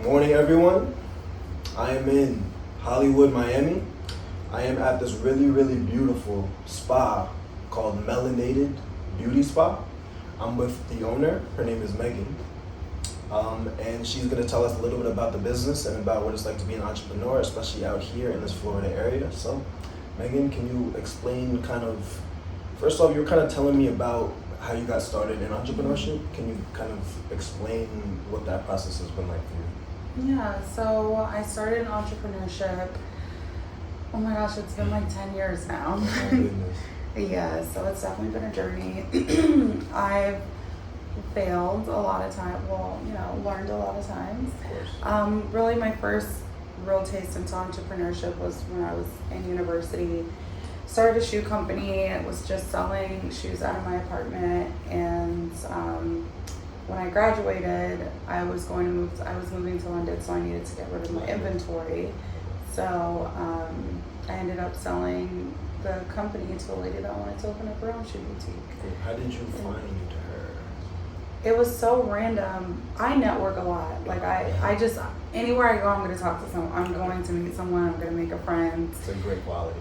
morning, everyone. I am in Hollywood, Miami. I am at this really, really beautiful spa called Melanated Beauty Spa. I'm with the owner. Her name is Maghan. And she's going to tell us a little bit about the business and about what it's like to be an entrepreneur, especially out here in this Florida area. So, Maghan, can you explain first off, you were kind of telling me about how you got started in entrepreneurship. Can you kind of explain what that process has been like for you? Yeah, so I started in entrepreneurship. Oh my gosh, it's been like 10 years now. Oh my goodness. Yeah, so it's definitely been a journey. I've failed a lot of times, learned a lot of times. Of course. Really my first real taste into entrepreneurship was when I was in university. Started a shoe company. It was just selling shoes out of my apartment, and when I graduated, I was moving to London, so I needed to get rid of my inventory. So I ended up selling the company to a lady that wanted to open up her own shoe boutique. How did you find her? It was so random. I network a lot. Like I just, anywhere I go, I'm going to talk to someone. I'm going to meet someone. I'm going to make a friend. It's a great quality.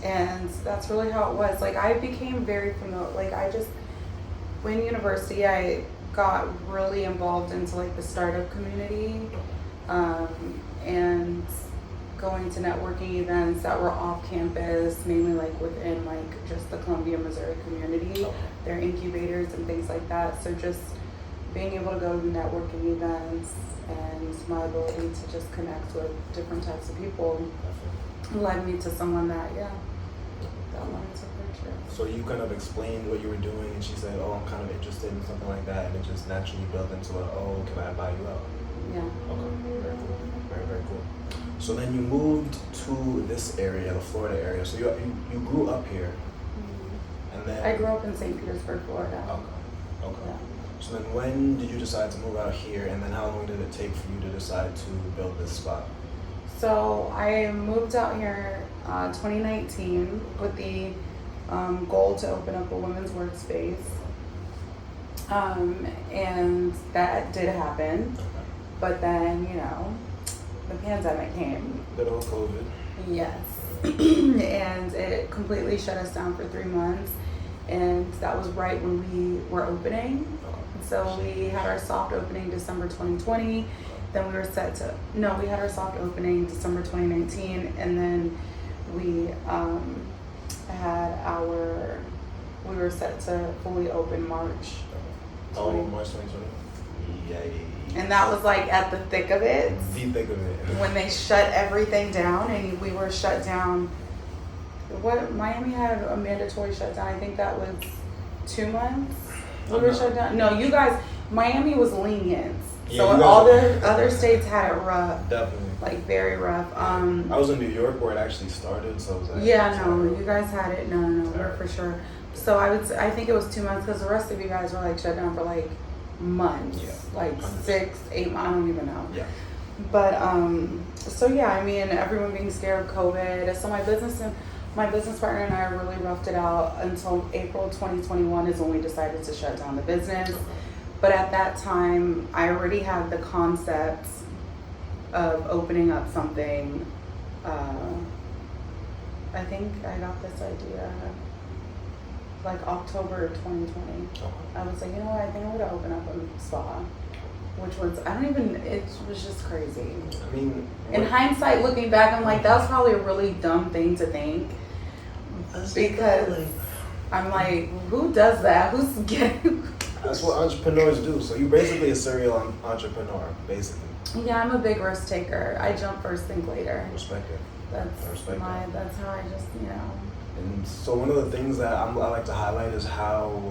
And that's really how it was. Like I became very familiar. Like when university, I got really involved into like the startup community, and going to networking events that were off campus, mainly like within like just the Columbia, Missouri community. Their incubators and things like that. So just being able to go to networking events and my ability to just connect with different types of people led me to someone that wanted to purchase. So you kind of explained what you were doing, and she said, "Oh, I'm kind of interested in something like that," and it just naturally built into can I buy you out? Yeah. Okay, very cool, very, very cool. So then you moved to this area, the Florida area. So you grew up here, and then I grew up in St. Petersburg, Florida. Okay. Yeah. So then when did you decide to move out here, and then how long did it take for you to decide to build this spot? So I moved out here 2019 with the goal to open up a women's workspace, and that did happen. But then the pandemic came. Good old COVID. Yes, and it completely shut us down for 3 months, and that was right when we were opening. So we had our soft opening December 2020. Then we had our soft opening December 2019, and then we were set to fully open March. March 2020. Yay. And that was like at the thick of it. The thick of it. When they shut everything down, and we were shut down. Miami had a mandatory shutdown. I think that was 2 months. We were shut down. No, you guys, Miami was lenient. Yeah, So all the other states had it rough. Definitely. Like very rough. I was in New York where it actually started, so it was like, you guys had it. No, we're for sure. So I think it was 2 months, because the rest of you guys were like shut down for like months, like 6, 8 months. I don't even know. Yeah. But everyone being scared of COVID. So my business partner and I really roughed it out until April 2021 is when we decided to shut down the business. But at that time, I already had the concept of opening up something. I think I got this idea like October 2020. I was like, I think I'm gonna open up a spa, which was, it was just crazy. I mean, in hindsight, looking back, I'm like, that was probably a really dumb thing to think, because I'm like, who does that? Who's getting? That's what entrepreneurs do. So you're basically a serial entrepreneur, basically. Yeah, I'm a big risk taker. I jump first, think later. Respect it. That's how I just, And so one of the things that I like to highlight is how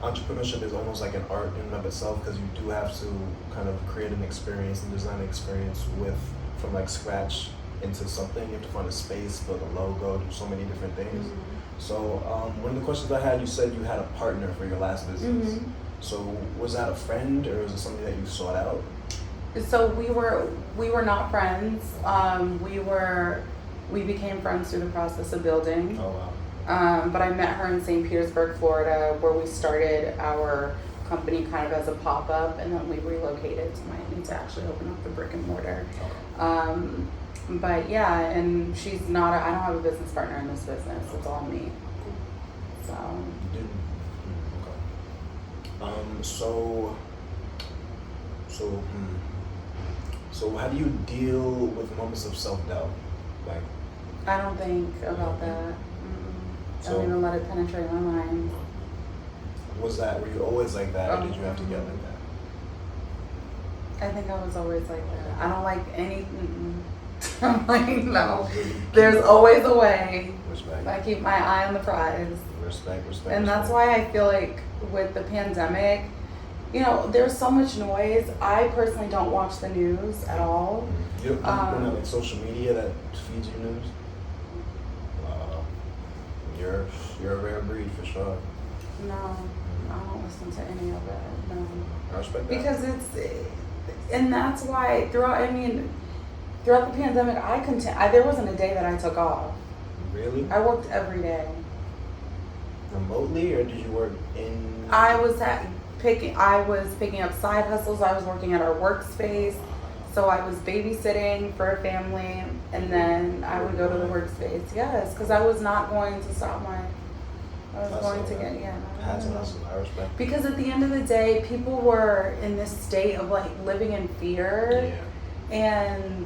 entrepreneurship is almost like an art in and of itself, because you do have to kind of create an experience and design an experience from like scratch into something. You have to find a space, build a logo, do so many different things. Mm-hmm. So one of the questions I had, you said you had a partner for your last business. Mm-hmm. So was that a friend, or was it something that you sought out? So we were not friends. We became friends through the process of building. Oh wow. But I met her in St. Petersburg, Florida, where we started our company kind of as a pop-up, and then we relocated to Miami to actually open up the brick and mortar. But yeah, and she's not, I don't have a business partner in this business. It's all me. So. You did. Okay. So how do you deal with moments of self-doubt? Like, I don't think about that. I don't even let it penetrate my mind. were you always like that, or did you have to get like that? I think I was always like that. I don't like anything. I'm like, no. There's always a way. Respect. I keep my eye on the prize. Respect. And that's why I feel like with the pandemic, you know, there's so much noise. I personally don't watch the news at all. You don't have like social media that feeds you news? Wow. You're a rare breed for sure. No, I don't listen to any of it. No. I respect that. Because and that's why throughout the pandemic, there wasn't a day that I took off. Really? I worked every day. Remotely, or did you work in? I was picking up side hustles. I was working at our workspace. So I was babysitting for a family, and then I would go to the workspace. Yes, because I was not going to stop I was going to get, Had to hustle. I respect. Because at the end of the day, people were in this state of like living in fear and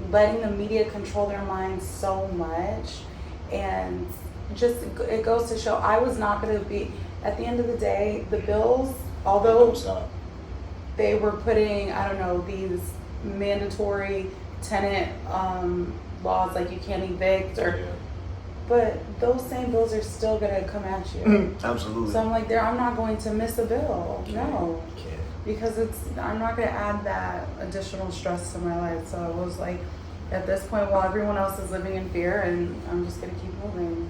letting the media control their minds so much. And just, it goes to show I was not going to be, at the end of the day, the bills, although they were putting, I don't know, these mandatory tenant laws, like you can't evict but those same bills are still gonna come at you. Absolutely. So I'm like, I'm not going to miss a bill. No. Can't. Because I'm not gonna add that additional stress to my life. So I was like, at this point, while everyone else is living in fear, and I'm just gonna keep moving.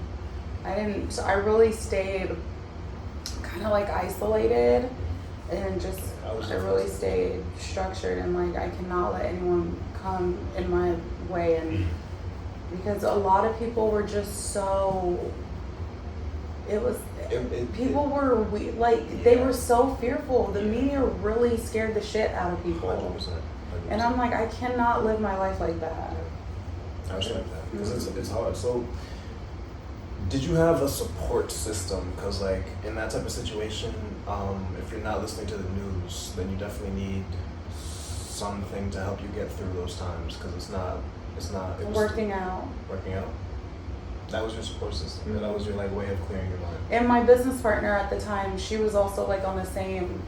I really stayed kind of like isolated, and just I really stayed structured, and like I cannot let anyone come in my way, and because a lot of people were just so people were they were so fearful. The media really scared the shit out of people. 100%. And I'm like, I cannot live my life like that. I respect that, because it's hard. So did you have a support system? Because like in that type of situation, if you're not listening to the news, then you definitely need something to help you get through those times, because it was working out. That was your support system. Mm-hmm. That was your like way of clearing your mind. And my business partner at the time, she was also like on the same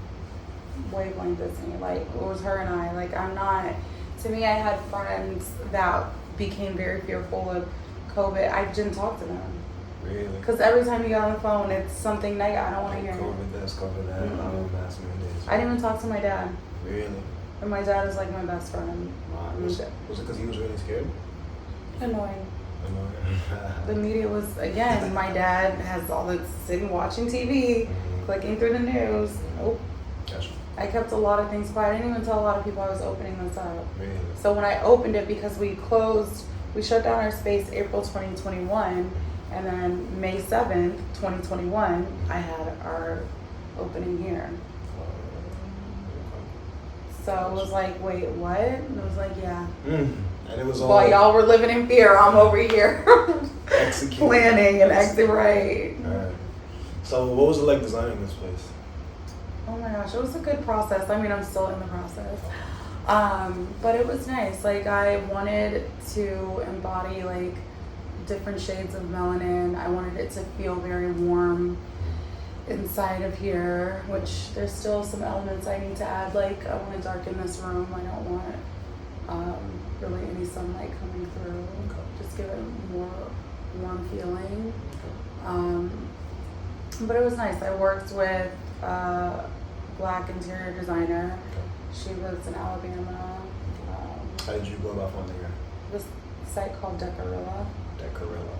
wavelength as me. Like it was her and I. Like to me, I had friends that became very fearful of COVID. I didn't talk to them. Really? Because every time you get on the phone, it's something negative. I don't want to hear COVID this, COVID that, mask mandates. I didn't even talk to my dad. Really? And my dad is like my best friend. Wow. Was it because he was really scared? Annoying. The media was, again, my dad has all the sitting watching TV, clicking through the news. Nope. Gotcha. I kept a lot of things quiet. I didn't even tell a lot of people I was opening this up. Really? So when I opened it, because we shut down our space April 2021, and then May 7th, 2021, I had our opening here. So it was like, wait, what? And it was like, yeah. And it was all. While y'all were living in fear, I'm over here planning and acting right. Alright. So what was it like designing this place? Oh my gosh, it was a good process. I mean, I'm still in the process. But it was nice. Like I wanted to embody like different shades of melanin. I wanted it to feel very warm inside of here, which there's still some elements I need to add. Like I want to darken this room. I don't want really any sunlight coming through. Just give it a more warm feeling. But it was nice. I worked with a Black interior designer. She lives in Alabama. How did you go about finding her? This site called Decorilla. Decorilla.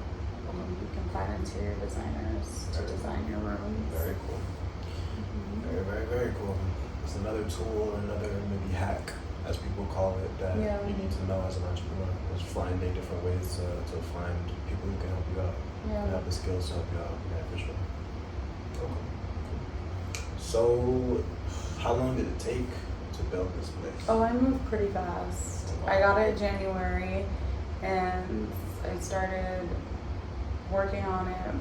You can find interior designers to design your rooms. Very cool. Very, very, very cool. It's another tool, another maybe hack, as people call it, that you need to know as an entrepreneur. Is finding different ways to find people who can help you out. And have the skills to help you out. Yeah, for sure. Okay. Cool. So, how long did it take to build this place? Oh, I moved pretty fast. I got it in January, and I started working on it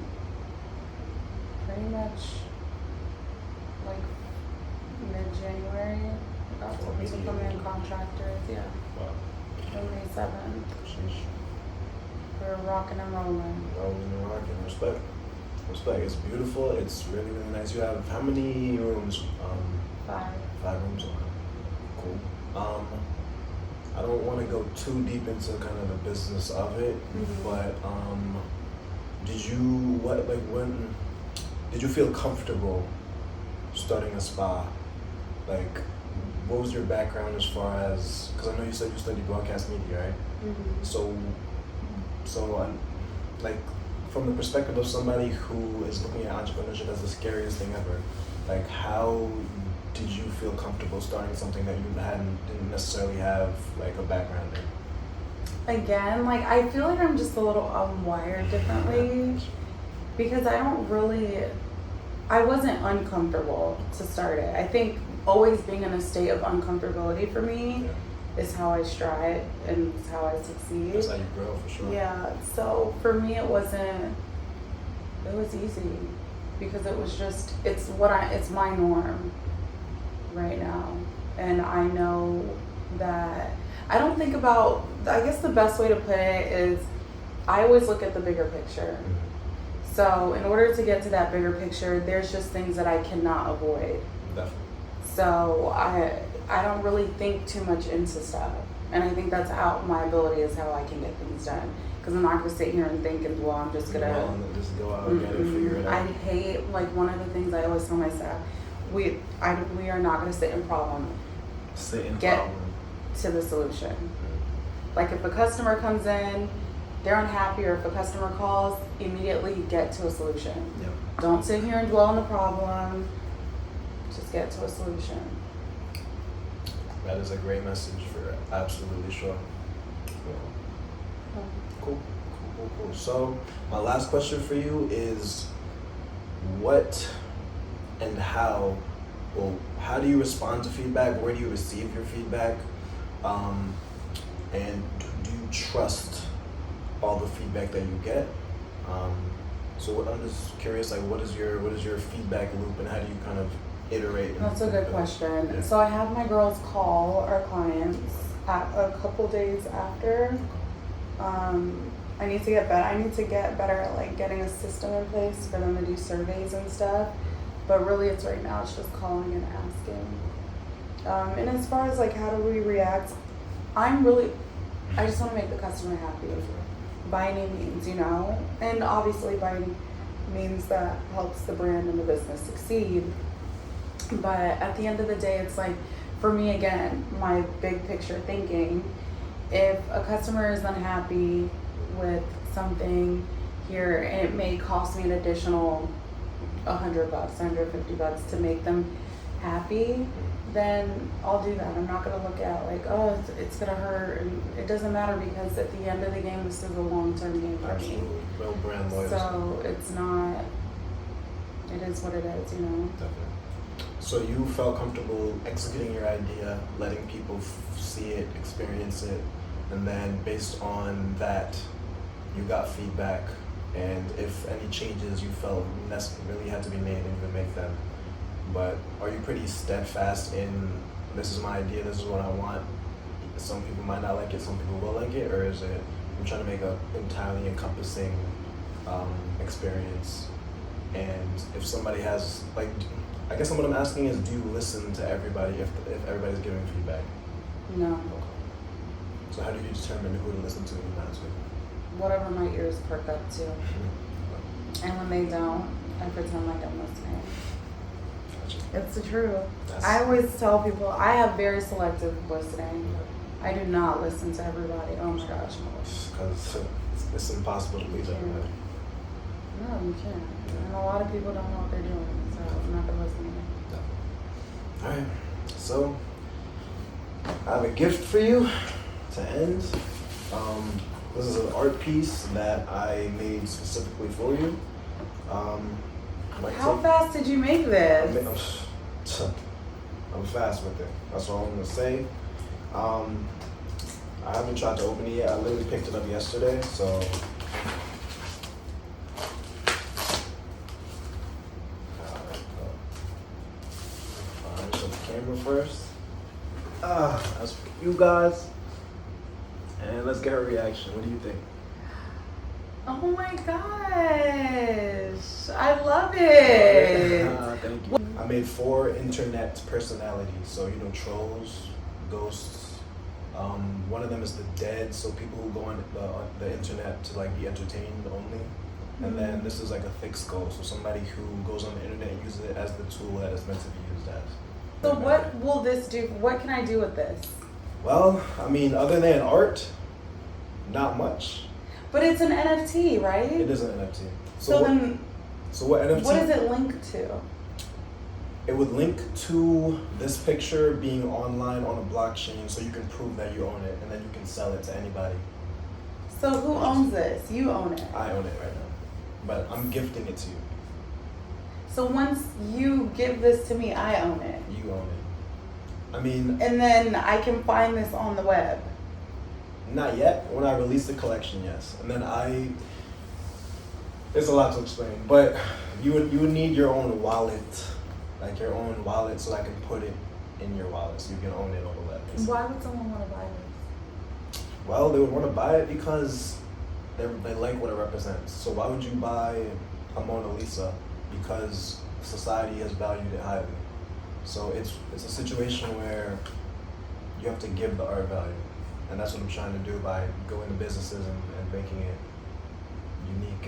pretty much like mid-January. I got told to come in contractors, yeah. Wow. On May 7th. Sheesh. We were rocking and rolling. Rolling and rocking. Respect. Respect. It's beautiful. It's really, really nice. You have how many rooms? 5. 5 rooms. Okay. Cool. I don't want to go too deep into kind of the business of it, but when did you feel comfortable starting a spa? Like, what was your background as far as, because I know you said you studied broadcast media, right? So like, from the perspective of somebody who is looking at entrepreneurship as the scariest thing ever, like, how did you feel comfortable starting something that you didn't necessarily have like a background in? Again, like, I feel like I'm just a little wired differently because I wasn't uncomfortable to start it. I think always being in a state of uncomfortability for me is how I strive and it's how I succeed. That's how you grow, for sure. Yeah, so for me it was easy because it was just, it's my norm right now. And I know that, I don't think about, I guess the best way to put it is I always look at the bigger picture. So in order to get to that bigger picture, there's just things that I cannot avoid. Definitely. So I don't really think too much into stuff. And I think that's how my ability is how I can get things done. Because I'm not going to sit here and think, and well, I'm just going to just go out and get it, figure it out. I hate, like, one of the things I always tell my staff, we are not going to sit in problem. Get to the solution. Like, if a customer comes in, they're unhappy, or if a customer calls, immediately get to a solution. Yep. Don't sit here and dwell on the problem. Just get to a solution. That is a great message for absolutely sure. Cool. So my last question for you is, what and how do you respond to feedback? Where do you receive your feedback? And do you trust all the feedback that you get? So I'm just curious, like, what is your feedback loop, and how do you kind of iterate? That's a good question. Yeah. So I have my girls call our clients at a couple days after. I need to get better at, like, getting a system in place for them to do surveys and stuff. But really, it's right now, it's just calling and asking. And as far as, like, how do we react, I just want to make the customer happy by any means, you know? And obviously by any means that helps the brand and the business succeed. But at the end of the day, it's like, for me, again, my big picture thinking, if a customer is unhappy with something here and it may cost me an additional $100, $150 to make them happy, then I'll do that. I'm not going to look at, like, oh, it's going to hurt. And it doesn't matter, because at the end of the game, this is a long-term game for Absolutely. me. No brand loyalty. So it's not, it is what it is, you know? Definitely. So you felt comfortable executing your idea, letting people see it, experience it, and then based on that, you got feedback, and if any changes you felt really had to be made, and you would make them. But are you pretty steadfast in, this is my idea, this is what I want? Some people might not like it, some people will like it, or is it, I'm trying to make an entirely encompassing experience? And if somebody has, like, I guess what I'm asking is, do you listen to everybody if everybody's giving feedback? No. Okay. So how do you determine who to listen to and who not to? Whatever my ears perk up to. And when they don't, I pretend like I'm listening. Gotcha. It's the truth. I always tell people I have very selective listening. I do not listen to everybody. Oh my gosh. Because it's impossible to please everybody. No, you can't. And a lot of people don't know what they're doing, so I'm not going to listen to them. Alright, so I have a gift for you to end. This is an art piece that I made specifically for you. How fast did you make this? I'm fast with it. That's all I'm gonna say. I haven't tried to open it yet. I literally picked it up yesterday, so. Show the camera first. That's for you guys. And let's get her reaction. What do you think? Oh my gosh, I love it. Thank you. I made 4 internet personalities. So, trolls, ghosts. One of them is the dead, so people who go on the internet to like be entertained only. And then this is like a thick skull, so somebody who goes on the internet and uses it as the tool that it's meant to be used as. So what will this do? What can I do with this? Well, I mean, other than art, not much. But it's an NFT, right? It is an NFT. So then, what NFT? what does it link to? It would link to this picture being online on a blockchain, so you can prove that you own it, and then you can sell it to anybody. So who owns this? You own it. I own it right now, but I'm gifting it to you. So once you give this to me, I own it. You own it. I mean, And then I can find this on the web. not yet. When I release the collection, yes. And then it's a lot to explain, but you would need your own wallet. Like your own wallet, so I can put it in your wallet, so you can own it on the web. Basically. Why would someone want to buy this? Well, they would want to buy it because they like what it represents. So why would you buy a Mona Lisa? Because society has valued it highly. So it's a situation where you have to give the art value, and that's what I'm trying to do by going to businesses and making it unique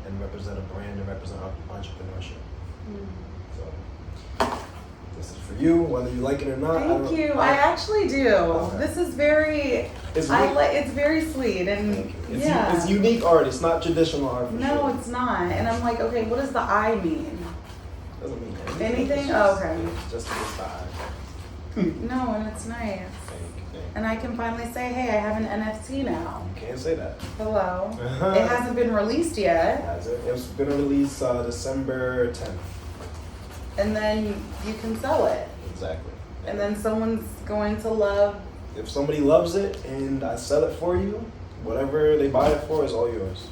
and represent a brand and represent entrepreneurship. So this is for you, whether you like it or not. Thank you. I actually do. Okay. This is very. It's very sweet and yeah. It's unique art. It's not traditional art. No, it's not. And I'm like, okay, what does the eye mean? Doesn't mean anything. Okay. Just the eye. No, and it's nice. Thank you. And I can finally say, hey, I have an NFT now. You can't say that. Hello. It hasn't been released yet. Has it? It's going to release December 10th. And then you can sell it. Exactly. And then someone's going to love. If somebody loves it and I sell it for you, whatever they buy it for is all yours.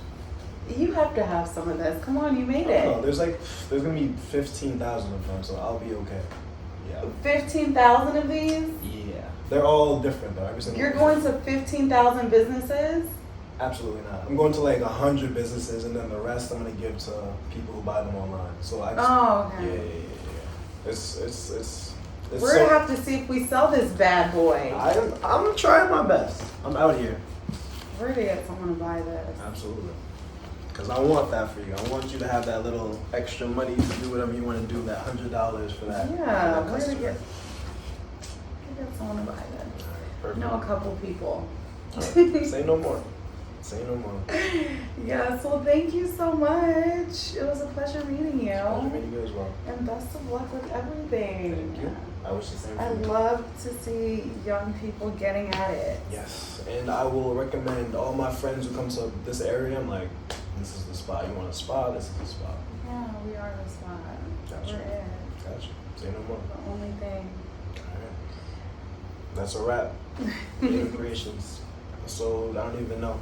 You have to have some of this. Come on, you made it. No, there's going to be 15,000 of them, so I'll be okay. Yeah. 15,000 of these? Yeah. They're all different though. Every single You're going to 15,000 businesses? Absolutely not. I'm going to like 100 businesses, and then the rest I'm going to give to people who buy them online. So I just, okay. Yeah. It's we're going to have to see if we sell this bad boy. I'm trying my best. I'm out here. We're going to get someone to buy this. Absolutely. Because I want that for you. I want you to have that little extra money to do whatever you want to do, that $100 for that. Yeah, we're going to get someone to buy this. Perfect. No, a couple people. Right. Say no more. Say no more. Yes, well, thank you so much. It was a pleasure meeting you. Pleasure meeting you as well. And best of luck with everything. Thank you. I wish the same for I you. love to see young people getting at it. Yes, and I will recommend all my friends who come to this area. I'm like, this is the spot. You want a spa? This is the spot. Yeah, we are the spot. Gotcha. We're it. Gotcha. Say no more. The only thing. All right. That's a wrap. Creations. So I don't even know.